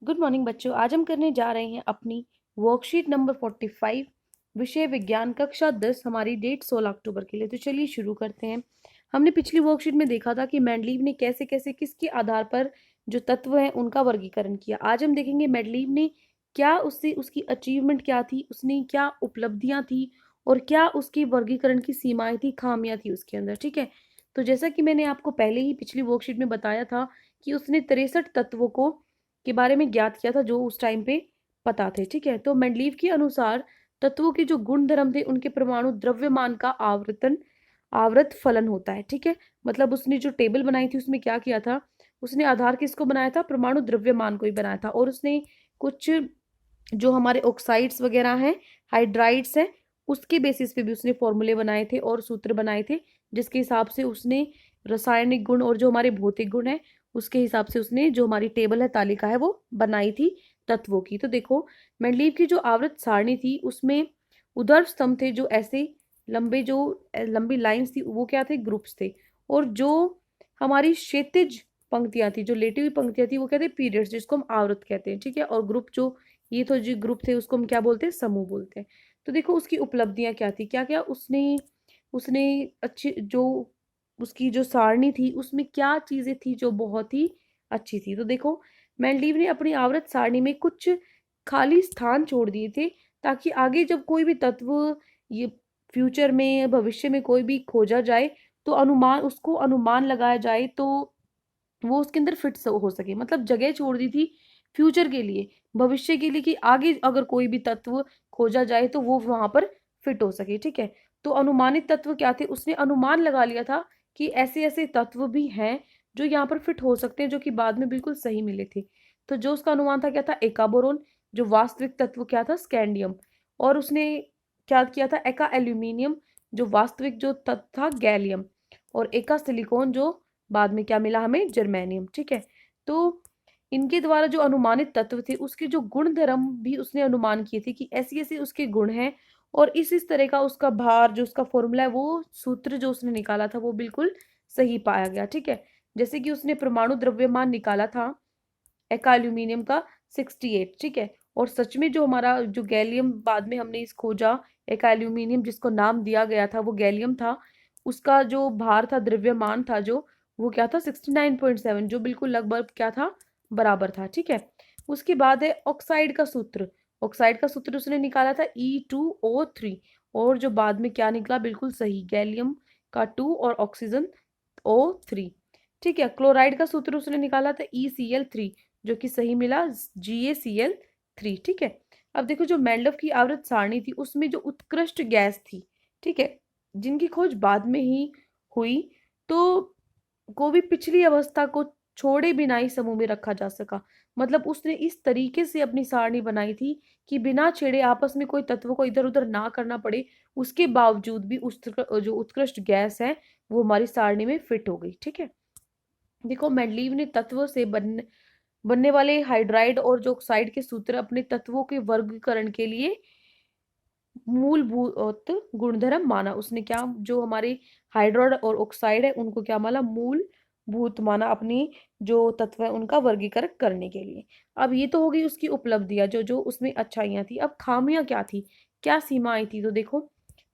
Good morning बच्चों। आज हम करने जा रहे हैं अपनी वर्कशीट नंबर 45, विषय विज्ञान, कक्षा 10। हमारी डेट 16 अक्टूबर के लिए। तो चलिए शुरू करते हैं। हमने पिछली वर्कशीट में देखा था कि मेंडलीव ने कैसे कैसे किसके आधार पर जो तत्व हैं उनका वर्गीकरण किया। आज हम देखेंगे मेंडलीव ने क्या, उससे उसकी अचीवमेंट क्या थी, उसने क्या उपलब्धियां थी और क्या उसकी वर्गीकरण की सीमाएं थी, खामियां थी उसके अंदर। ठीक है, तो जैसा कि मैंने आपको पहले ही पिछली वर्कशीट में बताया था कि उसने 63 तत्वों को के बारे में ज्ञात किया था जो उस टाइम पे पता थे। ठीक है, तो मेंडलीव के अनुसार तत्वों के जो गुण धर्म थे उनके परमाणु द्रव्यमान का आवर्त फलन होता है। ठीक है, मतलब उसने जो टेबल बनाई थी उसमें क्या किया था, उसने आधार किसको बनाया था, परमाणु द्रव्यमान को ही बनाया था। और उसने कुछ जो हमारे ऑक्साइड्स वगैरह हैं, हाइड्राइड्स हैं, उसके बेसिस पे भी उसने फॉर्मूले बनाए थे और सूत्र बनाए थे, जिसके हिसाब से उसने रासायनिक गुण और जो हमारे भौतिक गुण है उसके हिसाब से उसने जो हमारी टेबल है, तालिका है, वो बनाई थी तत्वों की। तो देखो, मेंडलीव की जो आवर्त सारणी थी उसमें उधर स्तंभ थे जो ऐसे लंबे, जो लंबी लाइंस थी वो क्या थे, ग्रुप्स थे। और जो हमारी क्षैतिज पंक्तियां थी, जो लेटी हुई पंक्तियां थी, वो क्या थे, पीरियड्स, जिसको हम आवर्त कहते हैं। ठीक है, और ग्रुप जो ये तो जो ग्रुप थे उसको हम क्या बोलते हैं, समूह बोलते हैं। तो देखो उसकी उपलब्धियां क्या थी, क्या क्या उसने उसने अच्छी जो उसकी जो सारणी थी उसमें क्या चीजें थी जो बहुत ही अच्छी थी। तो देखो, मेंडलीव ने अपनी आवर्त सारणी में कुछ खाली स्थान छोड़ दिए थे ताकि आगे जब कोई भी तत्व ये फ्यूचर में, भविष्य में कोई भी खोजा जाए तो अनुमान लगाया जाए तो वो उसके अंदर फिट हो सके। मतलब जगह छोड़ दी थी फ्यूचर के लिए, भविष्य के लिए, कि आगे अगर कोई भी तत्व खोजा जाए तो वो वहां पर फिट हो सके। ठीक है, तो अनुमानित तत्व क्या थे, उसने अनुमान लगा लिया था कि ऐसे ऐसे तत्व भी हैं जो यहाँ पर फिट हो सकते हैं, जो कि बाद में बिल्कुल सही मिले थे। तो जो उसका अनुमान था क्या था, एका बोरोन। जो वास्तविक तत्व क्या था, स्कैंडियम। और उसने क्या किया था, एका एल्यूमिनियम। जो वास्तविक जो तत्व था, गैलियम। और एका सिलिकॉन, जो बाद में क्या मिला हमें, जर्मेनियम। ठीक है, तो इनके द्वारा जो अनुमानित तत्व थे उसके जो गुण धर्म भी उसने अनुमान किए थे कि ऐसी ऐसी उसके गुण हैं। और इस तरह का उसका भार, जो उसका फॉर्मूला है, वो सूत्र जो उसने निकाला था वो बिल्कुल सही पाया गया। ठीक है, जैसे कि उसने परमाणु द्रव्यमान निकाला था एका एल्यूमिनियम का 68। ठीक है, और सच में जो हमारा जो गैलियम, बाद में हमने इस खोजा एका एल्यूमिनियम जिसको नाम दिया गया था, वो गैलियम था। उसका जो भार था, द्रव्यमान था जो, वो क्या था, 69.7, जो बिल्कुल लगभग क्या था, बराबर था। ठीक है, उसके बाद है ऑक्साइड का सूत्र। ऑक्साइड का सूत्र उसने निकाला था E2O3। और जो बाद में क्या निकला, बिल्कुल सही, गैलियम का 2 और ऑक्सीजन O3। ठीक है, क्लोराइड का सूत्र उसने निकाला था ECl3, जो कि सही मिला, GaCl3। ठीक है, अब देखो जो मेंडलव की आवर्त सारणी थी उसमें जो उत्कृष्ट गैस थी, ठीक है, जिनकी खोज बाद में ही हुई, तो को भी पिछली अवस्था को छोड़े बिना ही समूह में रखा जा सका। मतलब उसने इस तरीके से अपनी सारणी बनाई थी कि बिना छेड़े आपस में कोई तत्व को इधर उधर ना करना पड़े, उसके बावजूद भी उस जो उत्कृष्ट गैस है वो हमारी सारणी में फिट हो गई। ठीक है, देखो मेंडलीव ने तत्व से बनने वाले हाइड्राइड और जो ऑक्साइड के सूत्र अपने तत्वों के वर्गीकरण के लिए मूलभूत गुणधर्म माना। उसने क्या, जो हमारे हाइड्राइड और ऑक्साइड है उनको क्या माना, मूलभूत माना अपनी जो तत्व है उनका वर्गीकरण करने के लिए। अब ये तो हो गई उसकी उपलब्धियां, जो जो उसमें अच्छाइयां थी। अब खामियां क्या थी, क्या सीमाएं थी, तो देखो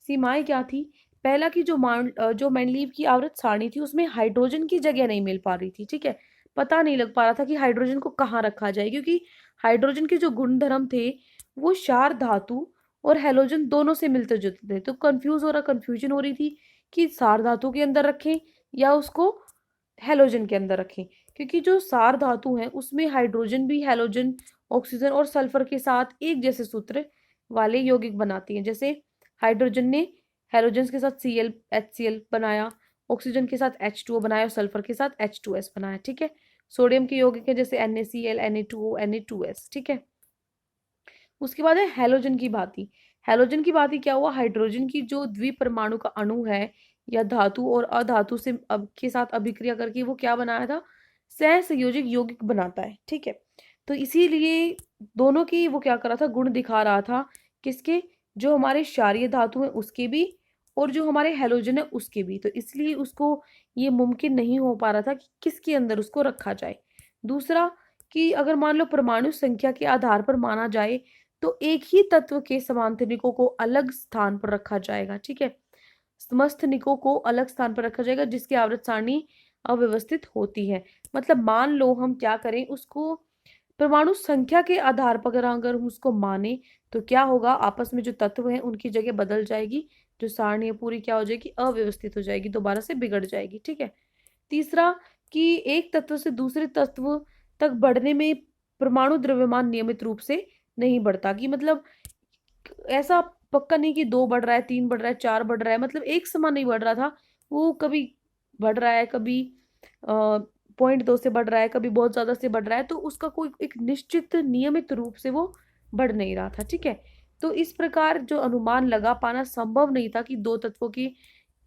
सीमाएं क्या थी। पहला की जो मेंडलीव की आवर्त सारणी थी उसमें हाइड्रोजन की जगह नहीं मिल पा रही थी। ठीक है, पता नहीं लग पा रहा था कि हाइड्रोजन को कहाँ रखा जाए, क्योंकि हाइड्रोजन के जो गुणधर्म थे वो क्षार धातु और हैलोजन दोनों से मिलते जुलते थे। तो कंफ्यूजन हो रही थी कि सार धातु के अंदर रखें या उसको हैलोजन के अंदर रखें। क्योंकि जो सार धातु है उसमें हाइड्रोजन भी हैलोजन, ऑक्सीजन और सल्फर के साथ एक जैसे सूत्र वाले यौगिक बनाती हैं। जैसे हाइड्रोजन ने हैलोजन के साथ HCl बनाया, ऑक्सीजन के साथ H2O बनाया और सल्फर के साथ H2S बनाया। ठीक है, सोडियम के यौगिक है जैसे NaCl, Na2O, Na2S। ठीक है, उसके बाद है हैलोजन की भांति। हैलोजन की भांति क्या हुआ, हाइड्रोजन की जो द्विपरमाणु का अणु है या धातु और अधातु से अब के साथ अभिक्रिया करके वो क्या बनाया था, सहसंयोजक यौगिक बनाता है। ठीक है, तो इसीलिए दोनों की वो क्या कर रहा था, गुण दिखा रहा था, किसके, जो हमारे क्षारीय धातु है उसके भी और जो हमारे हैलोजन है उसके भी। तो इसलिए उसको ये मुमकिन नहीं हो पा रहा था कि किसके अंदर उसको रखा जाए। दूसरा, कि अगर मान लो परमाणु संख्या के आधार पर माना जाए तो एक ही तत्व के समस्थानिकों को अलग स्थान पर रखा जाएगा। ठीक है, समस्थानिकों को अलग स्थान पर रखा जाएगा जिसकी आवर्त सारणी अव्यवस्थित होती है। मतलब मान लो हम क्या करें, उसको परमाणु संख्या के आधार पर अगर हम उसको माने तो क्या होगा, आपस में जो तत्व हैं उनकी जगह बदल जाएगी, जो सारणी है पूरी क्या हो जाएगी, अव्यवस्थित हो जाएगी, दोबारा से बिगड़ जाएगी। ठीक है। तीसरा, कि एक तत्व से दूसरे तत्व तक बढ़ने में परमाणु द्रव्यमान नियमित रूप से नहीं बढ़ता, कि मतलब ऐसा पक्का नहीं कि 2 बढ़ रहा है, 3 बढ़ रहा है, 4 बढ़ रहा है, मतलब एक समान नहीं बढ़ रहा था, वो कभी बढ़ रहा है, कभी 0.2 से बढ़ रहा है, कभी बहुत ज्यादा से बढ़ रहा है, तो उसका कोई एक निश्चित नियमित रूप से वो बढ़ नहीं रहा था। ठीक है, तो इस प्रकार जो अनुमान लगा पाना संभव नहीं था कि दो तत्वों की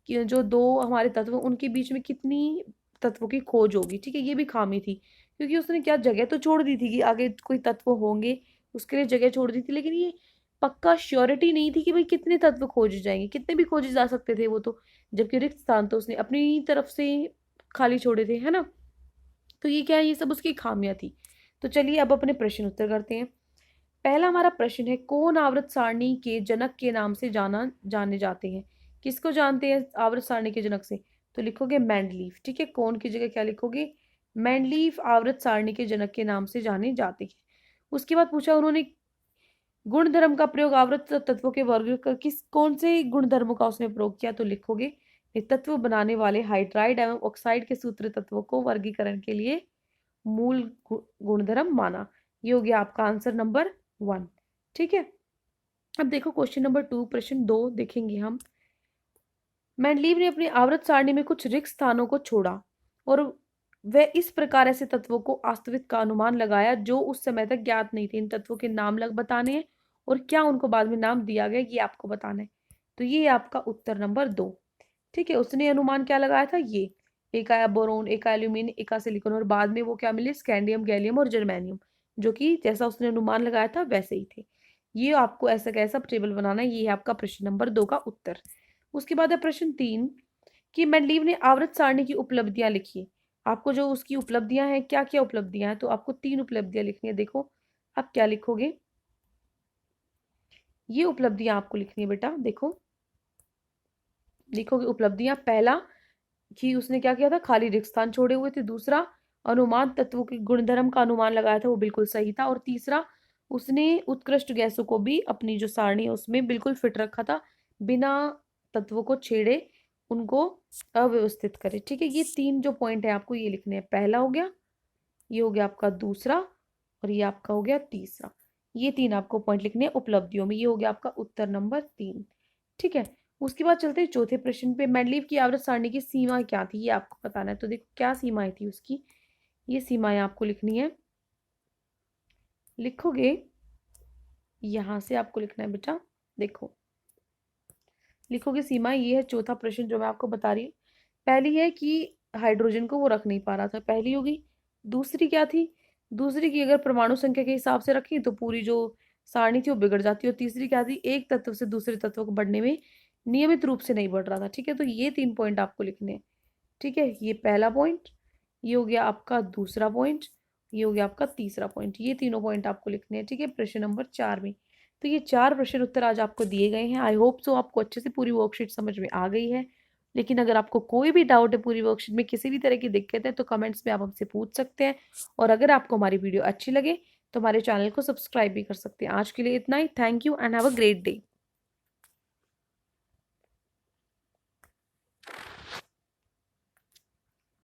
कि जो दो हमारे तत्व उनके बीच में कितनी तत्वों की खोज होगी। ठीक है, ये भी खामी थी, क्योंकि उसने क्या जगह तो छोड़ दी थी कि आगे कोई तत्व होंगे, उसके लिए जगह छोड़ दी थी, लेकिन ये पक्का श्योरिटी नहीं थी कि भाई कितने तत्व खोजे जाएंगे, कितने भी खोजे जा सकते थे वो तो, जबकि रिक्त स्थान तो उसने अपनी तरफ से खाली छोड़े थे, है ना। तो ये क्या है, ये सब उसकी खामियां थी। तो चलिए अब अपने प्रश्न उत्तर करते हैं। पहला हमारा प्रश्न है, कौन आवर्त सारणी के जनक के नाम से जाने जाते हैं। किसको जानते हैं आवर्त सारणी के जनक से, तो लिखोगे मेंडलीफ। ठीक है, कौन की जगह क्या लिखोगे, मेंडलीफ आवर्त सारणी के जनक के नाम से जाने जाते हैं। उसके बाद पूछा उन्होंने गुणधर्म का प्रयोग आवर्त तत्वों के वर्ग का किस कौन से गुणधर्मों का उसने प्रयोग किया, तो लिखोगे तत्व बनाने वाले हाइड्राइड एवं ऑक्साइड के सूत्र तत्वों को वर्गीकरण के लिए मूल गुणधर्म माना। ये हो गया आपका आंसर नंबर 1। ठीक है, अब देखो क्वेश्चन नंबर 2, प्रश्न 2 देखेंगे हम। मेंडलीव ने अपनी आवर्त सारणी में कुछ रिक्त स्थानों को छोड़ा और वह इस प्रकार ऐसे तत्वों को वास्तविक का अनुमान लगाया जो उस समय तक ज्ञात नहीं थे। इन तत्वों के नाम लग बताने हैं और क्या उनको बाद में नाम दिया गया ये आपको बताना है। तो ये आपका उत्तर नंबर 2। ठीक है, उसने अनुमान क्या लगाया था, ये एक आया बोरोन, एक आया एल्यूमिनियम, एक आया सिलिकॉन, और बाद में वो क्या मिले, स्कैंडियम, गैलियम और जर्मेनियम, जो कि जैसा उसने अनुमान लगाया था वैसे ही थे। ये आपको ऐसा कैसा टेबल बनाना है, ये है आपका प्रश्न नंबर 2 का उत्तर। उसके बाद है प्रश्न 3, कि मेंडलीव ने आवर्त सारणी की उपलब्धियां लिखी। आपको जो उसकी उपलब्धियां हैं, क्या क्या उपलब्धियां हैं, तो आपको 3 उपलब्धियां लिखनी है। देखो आप क्या लिखोगे, ये उपलब्धियां आपको लिखनी है बेटा। देखो लिखोगे उपलब्धियां, पहला कि उसने क्या किया था, खाली रिक्त स्थान छोड़े हुए थे। दूसरा, अनुमान तत्वों के गुणधर्म का अनुमान लगाया था, वो बिल्कुल सही था। और तीसरा, उसने उत्कृष्ट गैसों को भी अपनी जो सारणी है उसमें बिल्कुल फिट रखा था, बिना तत्वों को छेड़े उनको अव्यवस्थित करे। ठीक है, ये 3 जो पॉइंट है आपको ये लिखने हैं। पहला हो गया, ये हो गया आपका दूसरा, और ये आपका हो गया तीसरा। ये 3 आपको पॉइंट लिखने हैं उपलब्धियों में। ये हो गया आपका उत्तर नंबर 3। ठीक है, उसके बाद चलते हैं चौथे प्रश्न पे। मेंडलीव की आवर्त सारणी की सीमा क्या थी, ये आपको बताना है। तो देखो क्या सीमाएं थी उसकी, ये सीमाएं आपको लिखनी है। लिखोगे, यहां से आपको लिखना है बेटा। देखो लिखोगे सीमाएं, ये है चौथा प्रश्न जो मैं आपको बता रही हूँ। पहली है कि हाइड्रोजन को वो रख नहीं पा रहा था, पहली होगी। दूसरी क्या थी, दूसरी की अगर परमाणु संख्या के हिसाब से रखें तो पूरी जो सारणी थी वो बिगड़ जाती। और तीसरी क्या थी, एक तत्व से दूसरे तत्व को बढ़ने में नियमित रूप से नहीं बढ़ रहा था। ठीक है, तो ये 3 पॉइंट आपको लिखने हैं। ठीक है, ये पहला पॉइंट, ये हो गया आपका दूसरा पॉइंट, ये हो गया आपका तीसरा पॉइंट। ये तीनों पॉइंट आपको लिखने हैं। ठीक है, प्रश्न नंबर 4 में। तो ये 4 प्रश्न उत्तर आज आपको दिए गए हैं। आई होप सो आपको अच्छे से पूरी वर्कशीट समझ में आ गई है। लेकिन अगर आपको कोई भी डाउट है पूरी वर्कशीट में, किसी भी तरह की दिक्कत है, तो कमेंट्स में आप हमसे पूछ सकते हैं। और अगर आपको हमारी वीडियो अच्छी लगे तो हमारे चैनल को सब्सक्राइब भी कर सकते हैं। आज के लिए इतना ही। Thank you and have a great day.